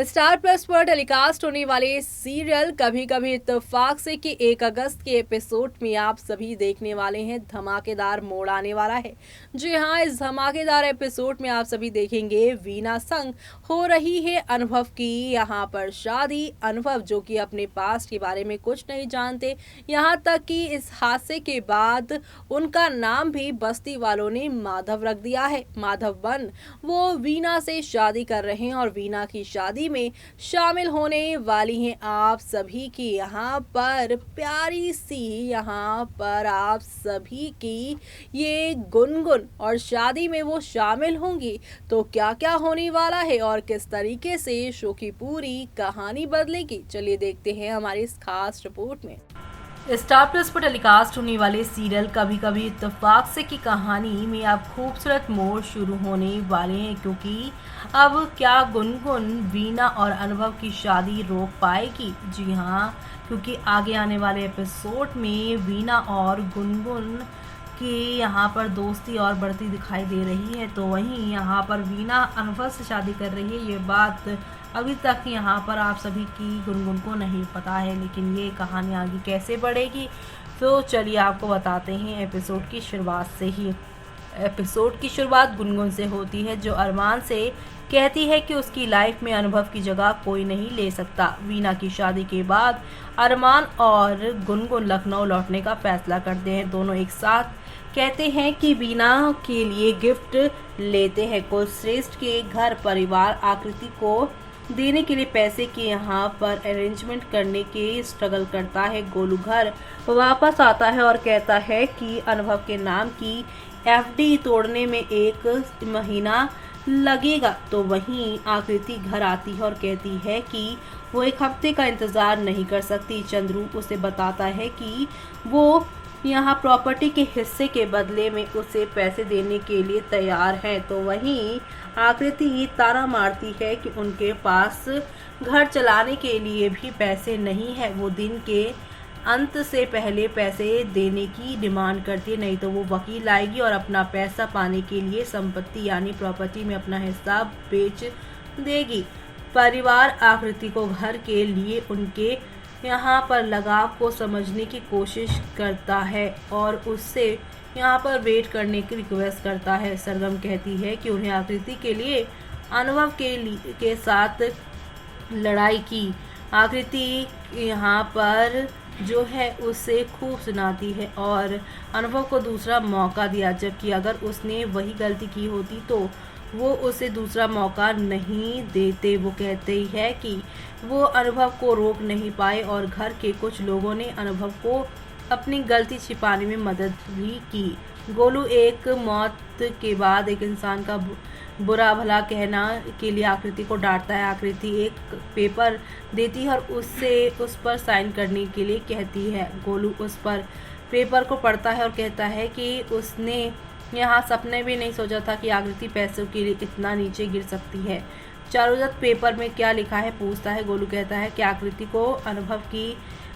Star plus पर telecast होने वाले सीरियल कभी कभी इत्तेफाक से कि 1 अगस्त के एपिसोड में आप सभी देखने वाले हैं धमाकेदार मोड़ आने वाला है। जी हाँ, इस धमाकेदार एपिसोड में आप सभी देखेंगे वीना संग हो रही है अनुभव की यहाँ पर शादी। अनुभव जो कि अपने पास्ट के बारे में कुछ नहीं जानते, यहाँ तक कि इस हादसे के बाद उनका नाम भी बस्ती वालों ने माधव रख दिया है। माधव बन वो वीना से शादी कर रहे हैं और वीना की शादी में शामिल होने वाली हैं आप सभी की यहाँ पर प्यारी सी यहाँ पर आप सभी की ये गुनगुन, और शादी में वो शामिल होंगी तो क्या क्या होने वाला है और किस तरीके से शो की पूरी कहानी बदलेगी, चलिए देखते हैं हमारी इस खास रिपोर्ट में। स्टार प्लस पर टेलीकास्ट होने वाले सीरियल कभी कभी इत्तेफाक से की कहानी में अब खूबसूरत मोड़ शुरू होने वाले हैं, क्योंकि अब क्या गुनगुन वीना और अनुभव की शादी रोक पाएगी। जी हाँ, क्योंकि आगे आने वाले एपिसोड में वीना और गुनगुन की यहाँ पर दोस्ती और बढ़ती दिखाई दे रही है। तो वहीं यहाँ पर वीना अनुभव से शादी कर रही है, ये बात अभी तक यहाँ पर आप सभी की गुनगुन को नहीं पता है, लेकिन ये कहानी आगे कैसे बढ़ेगी तो चलिए आपको बताते हैं एपिसोड की शुरुआत से ही। एपिसोड की शुरुआत गुनगुन से होती है, जो अरमान से कहती है कि उसकी लाइफ में अनुभव की जगह कोई नहीं ले सकता। वीना की शादी के बाद अरमान और गुनगुन लखनऊ लौटने का फैसला करते हैं। दोनों एक साथ कहते हैं कि वीना के लिए गिफ्ट लेते हैं। कुलश्रेष्ठ के घर परिवार आकृति को देने के लिए पैसे के यहाँ पर अरेंजमेंट करने के स्ट्रगल करता है। गोलू घर वापस आता है और कहता है कि अनुभव के नाम की एफडी तोड़ने में 1 महीना लगेगा। तो वहीं आकृति घर आती है और कहती है कि वो 1 हफ्ते का इंतजार नहीं कर सकती। चंद्रू उसे बताता है कि वो यहाँ प्रॉपर्टी के हिस्से के बदले में उसे पैसे देने के लिए तैयार है। तो वहीं आकृति ताना मारती है कि उनके पास घर चलाने के लिए भी पैसे नहीं है। वो दिन के अंत से पहले पैसे देने की डिमांड करती है, नहीं तो वो वकील आएगी और अपना पैसा पाने के लिए संपत्ति यानी प्रॉपर्टी में अपना हिस्सा बेच देगी। परिवार आकृति को घर के लिए उनके यहाँ पर लगाव को समझने की कोशिश करता है और उससे यहाँ पर वेट करने की रिक्वेस्ट करता है। सरगम कहती है कि उन्हें आकृति के लिए अनुभव के साथ लड़ाई की। आकृति यहाँ पर जो है उसे खूब सुनाती है और अनुभव को दूसरा मौका दिया, जबकि अगर उसने वही गलती की होती तो वो उसे दूसरा मौका नहीं देते। वो कहते ही है कि वो अनुभव को रोक नहीं पाए और घर के कुछ लोगों ने अनुभव को अपनी गलती छिपाने में मदद भी की। गोलू एक मौत के बाद एक इंसान का बुरा भला कहना के लिए आकृति को डांटता है। आकृति एक पेपर देती है और उससे उस पर साइन करने के लिए कहती है। गोलू उस पर पेपर को पढ़ता है और कहता है कि उसने यहाँ सपने भी नहीं सोचा था कि आकृति पैसों के लिए इतना नीचे गिर सकती है। चारुदत्त पेपर में क्या लिखा है पूछता है। गोलू कहता है कि आकृति को अनुभव की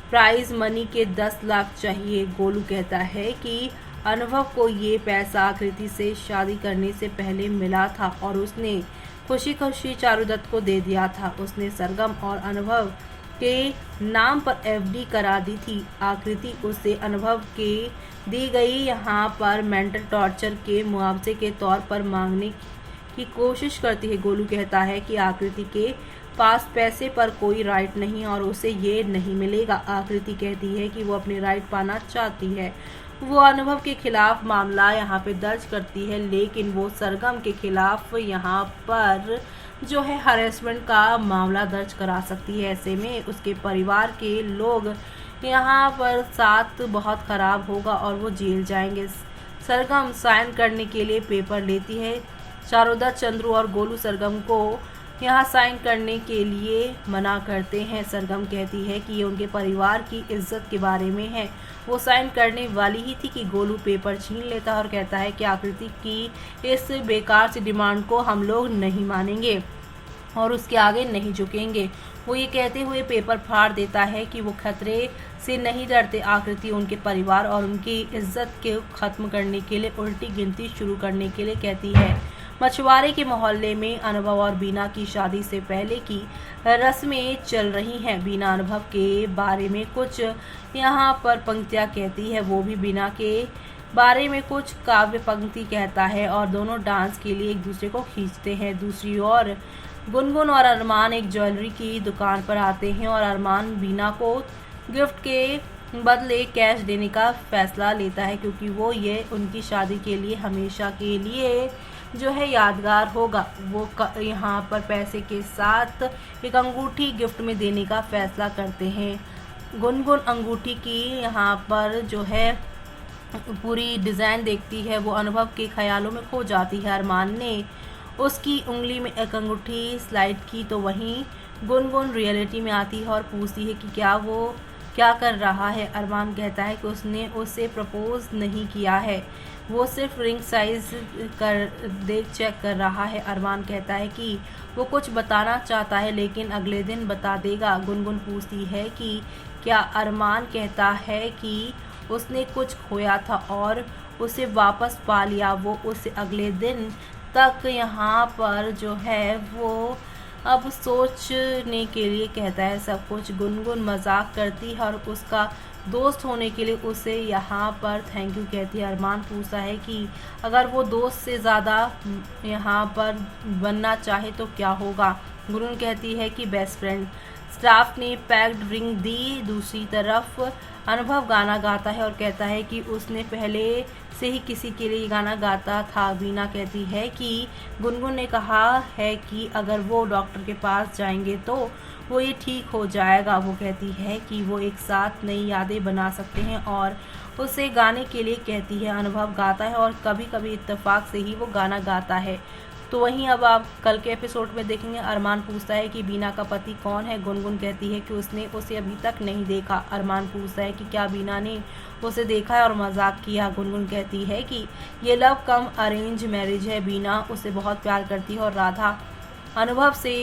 प्राइज मनी के 10 लाख चाहिए। गोलू कहता है कि अनुभव को ये पैसा आकृति से शादी करने से पहले मिला था और उसने खुशी खुशी चारुदत्त को दे दिया था। उसने सरगम और अनुभव के नाम पर एफडी करा दी थी। आकृति उससे अनुभव के दी गई यहाँ पर मेंटल टॉर्चर के मुआवजे के तौर पर मांगने की कोशिश करती है। गोलू कहता है कि आकृति के पास पैसे पर कोई राइट नहीं और उसे ये नहीं मिलेगा। आकृति कहती है कि वो अपनी राइट पाना चाहती है। वो अनुभव के खिलाफ मामला यहाँ पे दर्ज करती है, लेकिन वो सरगम के खिलाफ यहाँ पर जो है हरेसमेंट का मामला दर्ज करा सकती है। ऐसे में उसके परिवार के लोग यहाँ पर साथ बहुत खराब होगा और वो जेल जाएंगे। सरगम साइन करने के लिए पेपर लेती है। चारुदत्त, चंद्रू और गोलू सरगम को यहाँ साइन करने के लिए मना करते हैं। सरगम कहती है कि ये उनके परिवार की इज्जत के बारे में है। वो साइन करने वाली ही थी कि गोलू पेपर छीन लेता है और कहता है कि आकृति की इस बेकार सी डिमांड को हम लोग नहीं मानेंगे और उसके आगे नहीं झुकेंगे। वो ये कहते हुए पेपर फाड़ देता है कि वो खतरे से नहीं डरते। आकृति उनके परिवार और उनकी इज्जत को खत्म करने के लिए उल्टी गिनती शुरू करने के लिए कहती है। मछुआरे के मोहल्ले में अनुभव और बीना की शादी से पहले की रस्में चल रही हैं। बीना अनुभव के बारे में कुछ यहाँ पर पंक्तियाँ कहती है, वो भी बीना के बारे में कुछ काव्य पंक्ति कहता है और दोनों डांस के लिए एक दूसरे को खींचते हैं। दूसरी ओर गुनगुन और अरमान एक ज्वेलरी की दुकान पर आते हैं और अरमान बीना को गिफ्ट के बदले कैश देने का फैसला लेता है, क्योंकि वो ये उनकी शादी के लिए हमेशा के लिए जो है यादगार होगा। वो यहाँ पर पैसे के साथ एक अंगूठी गिफ्ट में देने का फैसला करते हैं। गुनगुन अंगूठी की यहाँ पर जो है पूरी डिज़ाइन देखती है, वो अनुभव के ख्यालों में खो जाती है। अरमान ने उसकी उंगली में एक अंगूठी स्लाइड की तो वहीं गुनगुन रियलिटी में आती है और पूछती है कि क्या वो क्या कर रहा है। अरमान कहता है कि उसने उसे प्रपोज नहीं किया है, वो सिर्फ रिंग साइज चेक कर रहा है। अरमान कहता है कि वो कुछ बताना चाहता है लेकिन अगले दिन बता देगा। गुनगुन पूछती है कि क्या अरमान कहता है कि उसने कुछ खोया था और उसे वापस पा लिया। वो उसे अगले दिन तक यहाँ पर जो है वो अब सोचने के लिए कहता है सब कुछ। गुनगुन मजाक करती है और उसका दोस्त होने के लिए उसे यहाँ पर थैंक यू कहती है। अरमान पूछता है कि अगर वो दोस्त से ज़्यादा यहाँ पर बनना चाहे तो क्या होगा। गुनगुन कहती है कि बेस्ट फ्रेंड। स्टाफ ने पैक्ड रिंग दी। दूसरी तरफ अनुभव गाना गाता है और कहता है कि उसने पहले से ही किसी के लिए गाना गाता था। बीना कहती है कि गुनगुन ने कहा है कि अगर वो डॉक्टर के पास जाएंगे तो वो ये ठीक हो जाएगा। वो कहती है कि वो एक साथ नई यादें बना सकते हैं और उसे गाने के लिए कहती है। अनुभव गाता है और कभी कभी इत्तेफाक से ही वो गाना गाता है। तो वहीं अब आप कल के एपिसोड में देखेंगे। अरमान पूछता है कि बीना का पति कौन है। गुनगुन कहती है कि उसने उसे अभी तक नहीं देखा। अरमान पूछता है कि क्या बीना ने उसे देखा है और मजाक किया। गुनगुन कहती है कि ये लव कम अरेंज मैरिज है। बीना उसे बहुत प्यार करती है और राधा अनुभव से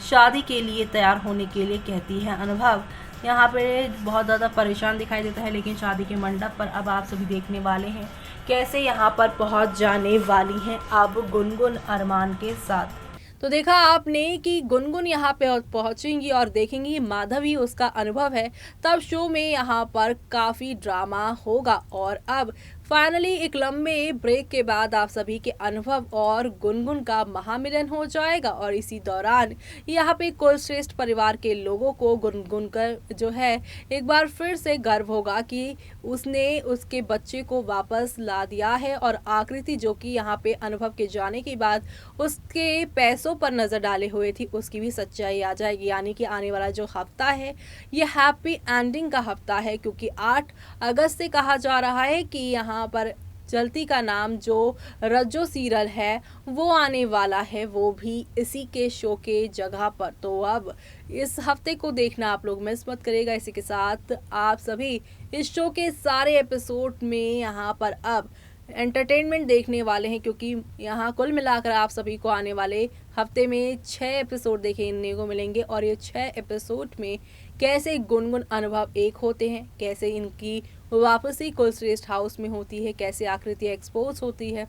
शादी के लिए तैयार होने के लिए कहती है। अनुभव यहाँ पे बहुत ज़्यादा परेशान दिखाई देता है, लेकिन शादी के मंडप पर अब आप सभी देखने वाले हैं कैसे यहाँ पर पहुँच जाने वाली हैं अब गुनगुन अरमान के साथ। तो देखा आपने कि गुनगुन यहाँ पे पहुंचेंगी और देखेंगी माधवी उसका अनुभव है, तब शो में यहाँ पर काफ़ी ड्रामा होगा। और अब फाइनली एक लंबे ब्रेक के बाद आप सभी के अनुभव और गुनगुन का महामिलन हो जाएगा और इसी दौरान यहाँ पे कुलश्रेष्ठ परिवार के लोगों को गुनगुन कर जो है एक बार फिर से गर्व होगा कि उसने उसके बच्चे को वापस ला दिया है। और आकृति जो कि यहाँ पे अनुभव के जाने के बाद उसके पैसों पर नजर डाले हुए थी, उसकी भी सच्चाई आ जाएगी। यानी कि आने वाला जो हफ्ता है ये हैप्पी एंडिंग का हफ्ता है, क्योंकि 8 अगस्त से कहा जा रहा है कि यहाँ पर चलती का नाम जो रज्जो सीरियल है वो आने वाला है, वो भी इसी के शो के जगह पर। तो अब इस हफ्ते को देखना आप लोग मिस मत करेगा। इसी के साथ आप सभी इस शो के सारे एपिसोड में यहाँ पर अब एंटरटेनमेंट देखने वाले हैं, क्योंकि यहाँ कुल मिलाकर आप सभी को आने वाले हफ्ते में 6 एपिसोड देखने को मिलेंगे। और ये 6 एपिसोड में कैसे गुनगुन अनुभव एक होते हैं, कैसे इनकी वापसी कुलश्रेष्ठ हाउस में होती है, कैसे आकृति एक्सपोज होती है,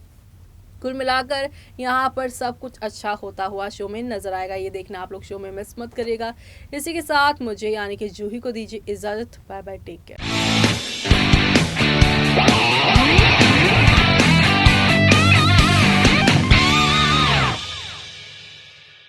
कुल मिलाकर यहाँ पर सब कुछ अच्छा होता हुआ शो में नजर आएगा। ये देखना आप लोग शो में मिस मत करिएगा। इसी के साथ मुझे यानी कि जूही को दीजिए इजाजत। Bye bye, take care.